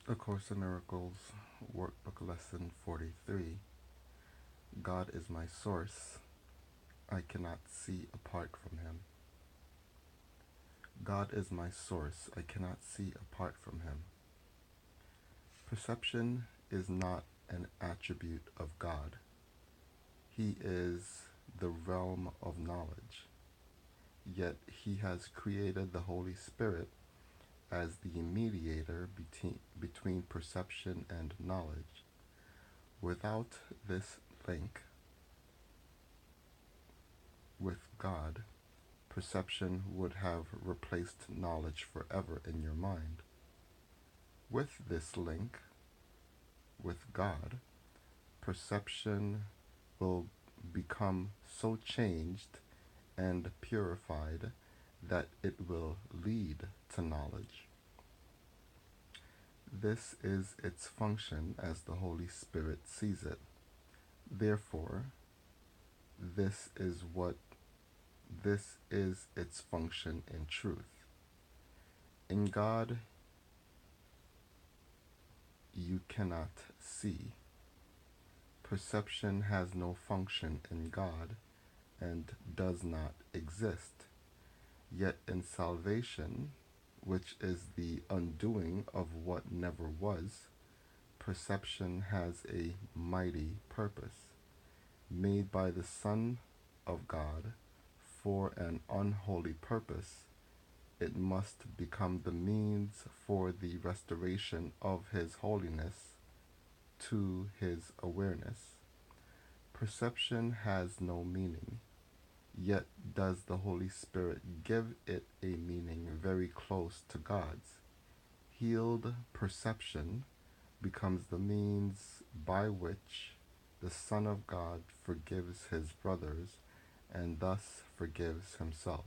A Course in Miracles, Workbook Lesson 43. God is my source. I cannot see apart from him. God is my source. I cannot see apart from him. Perception is not an attribute of God. He is the realm of knowledge. Yet he has created the Holy Spirit as the mediator between perception and knowledge. Without this link with God, perception would have replaced knowledge forever in your mind. With this link with God, perception will become so changed and purified that it will lead to knowledge. This is its function as the Holy Spirit sees it. Therefore, this is its function in truth. In God, you cannot see. Perception has no function in God and does not exist. Yet in salvation, which is the undoing of what never was, perception has a mighty purpose, made by the Son of God for an unholy purpose. It must become the means for the restoration of his holiness to his awareness. Perception has no meaning, yet does the Holy Spirit give it a meaning very close to God's. Healed perception becomes the means by which the Son of God forgives his brothers and thus forgives himself.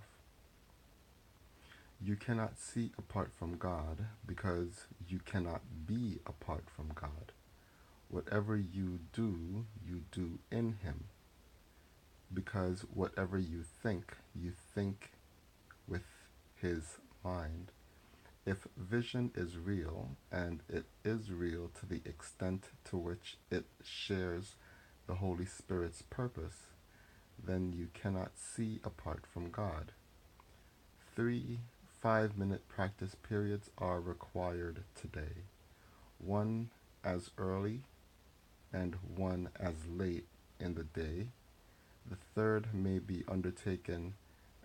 You cannot see apart from God because you cannot be apart from God. Whatever you do in him, because whatever you think with his mind. If vision is real, and it is real to the extent to which it shares the Holy Spirit's purpose, then you cannot see apart from God. 3 5-minute practice periods are required today. One as early and one as late in the day. The third may be undertaken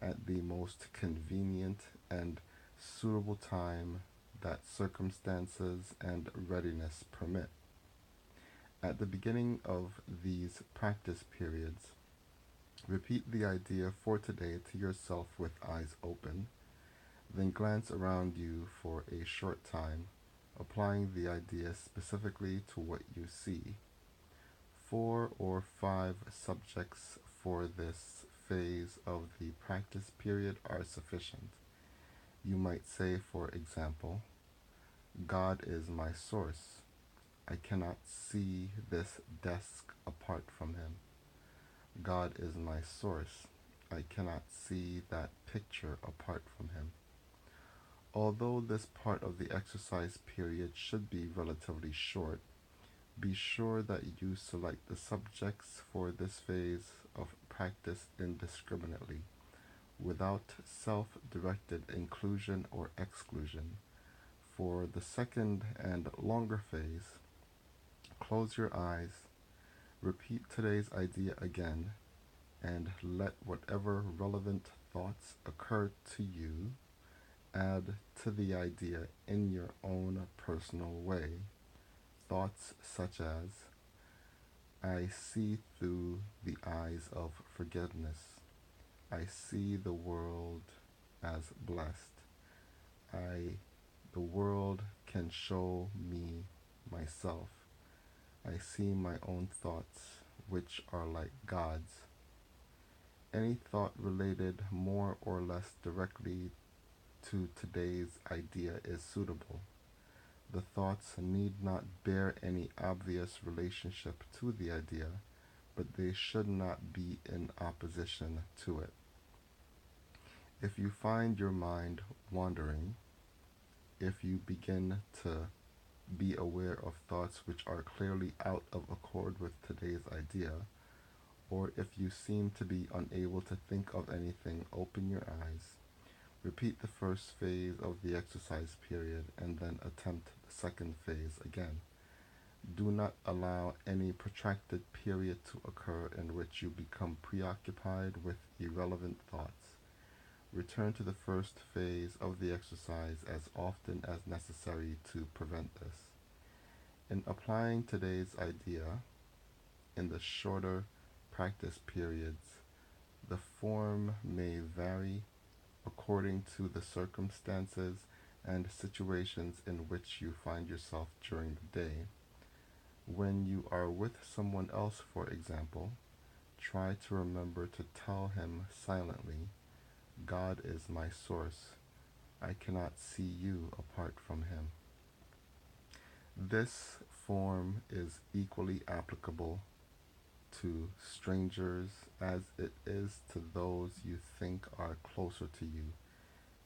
at the most convenient and suitable time that circumstances and readiness permit. At the beginning of these practice periods, repeat the idea for today to yourself with eyes open, then glance around you for a short time, applying the idea specifically to what you see. 4 or 5 subjects for this phase of the practice period are sufficient. You might say, for example, God is my source. I cannot see this desk apart from him. God is my source. I cannot see that picture apart from him. Although this part of the exercise period should be relatively short, be sure that you select the subjects for this phase of practice indiscriminately, without self-directed inclusion or exclusion. For the second and longer phase, close your eyes, repeat today's idea again, and let whatever relevant thoughts occur to you add to the idea in your own personal way. Thoughts such as, I see through the eyes of forgiveness. I see the world as blessed. The world can show me myself. I see my own thoughts, which are like God's. Any thought related more or less directly to today's idea is suitable. The thoughts need not bear any obvious relationship to the idea, but they should not be in opposition to it. If you find your mind wandering, if you begin to Be aware of thoughts which are clearly out of accord with today's idea, or if you seem to be unable to think of anything, open your eyes. Repeat the first phase of the exercise period and then attempt the second phase again. Do not allow any protracted period to occur in which you become preoccupied with irrelevant thoughts. Return to the first phase of the exercise as often as necessary to prevent this. In applying today's idea in the shorter practice periods, the form may vary according to the circumstances and situations in which you find yourself during the day. When you are with someone else, for example, try to remember to tell him silently, God is my source. I cannot see you apart from him. This form is equally applicable to strangers as it is to those you think are closer to you.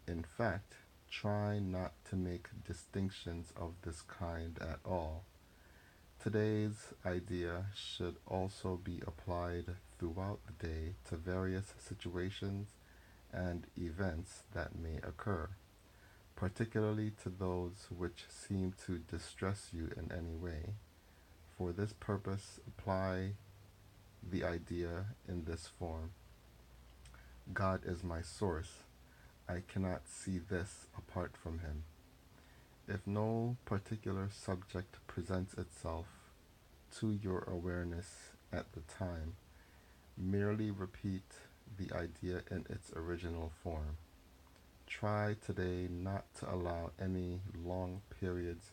In fact, try not to make distinctions of this kind at all. Today's idea should also be applied throughout the day to various situations and events that may occur, particularly to those which seem to distress you in any way. For this purpose, apply the idea in this form. God is my source. I cannot see this apart from him. If no particular subject presents itself to your awareness at the time, merely repeat the idea in its original form. Try today not to allow any long periods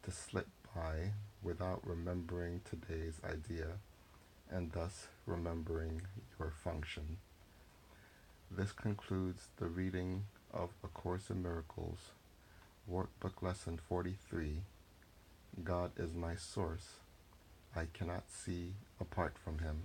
to slip by without remembering today's idea and thus remembering your function. This concludes the reading of A Course in Miracles, Workbook Lesson 43, God is my source. I cannot see apart from him.